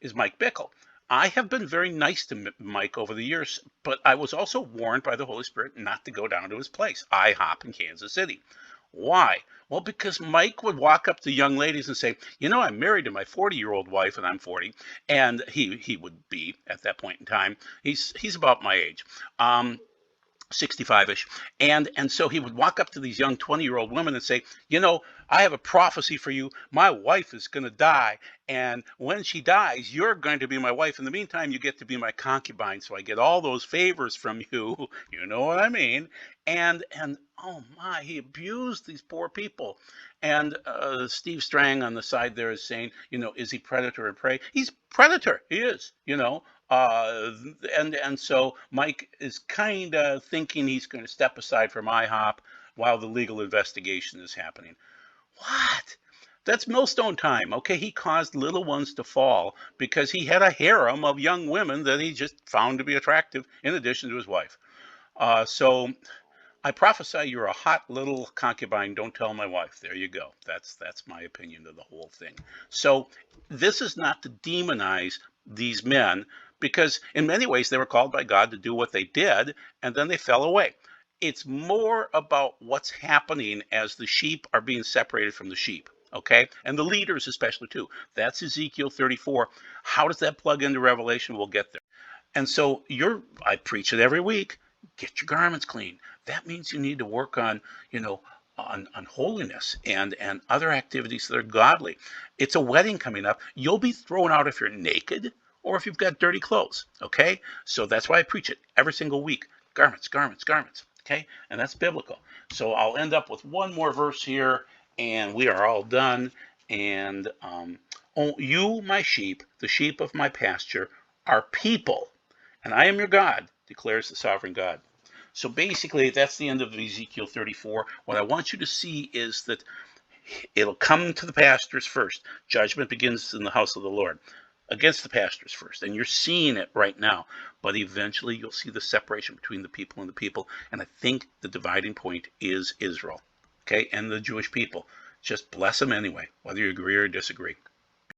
is Mike Bickle. I have been very nice to Mike over the years, but I was also warned by the Holy Spirit not to go down to his place, IHOP in Kansas City. Why? Well, because Mike would walk up to young ladies and say, I'm married to my 40-year-old wife, and I'm 40, and he would be at that point in time. He's about my age. 65-ish, and so he would walk up to these young 20-year-old women and say, I have a prophecy for you. My wife is going to die, and when she dies, you're going to be my wife. In the meantime, you get to be my concubine, so I get all those favors from you. You know what I mean? And oh my, he abused these poor people. And Steve Strang on the side there is saying, is he predator and prey? He's predator. He is. And so Mike is kind of thinking he's going to step aside from IHOP while the legal investigation is happening. What? That's millstone time. Okay, he caused little ones to fall because he had a harem of young women that he just found to be attractive in addition to his wife. So I prophesy you're a hot little concubine. Don't tell my wife. There you go. That's my opinion of the whole thing. So this is not to demonize these men, because in many ways they were called by God to do what they did, and then they fell away. It's more about what's happening as the sheep are being separated from the sheep, okay? And the leaders especially too. That's Ezekiel 34. How does that plug into Revelation? We'll get there. And so I preach it every week. Get your garments clean. That means you need to work on, on holiness and other activities that are godly. It's a wedding coming up. You'll be thrown out if you're naked or if you've got dirty clothes, okay? So that's why I preach it every single week. Garments, garments, garments, okay? And that's biblical. So I'll end up with one more verse here, and we are all done. And oh, you, my sheep, the sheep of my pasture, are people, and I am your God, declares the sovereign God. So basically, that's the end of Ezekiel 34. What I want you to see is that it'll come to the pastors first. Judgment begins in the house of the Lord against the pastors first. And you're seeing it right now. But eventually, you'll see the separation between the people and the people. And I think the dividing point is Israel, okay, and the Jewish people. Just bless them anyway, whether you agree or disagree.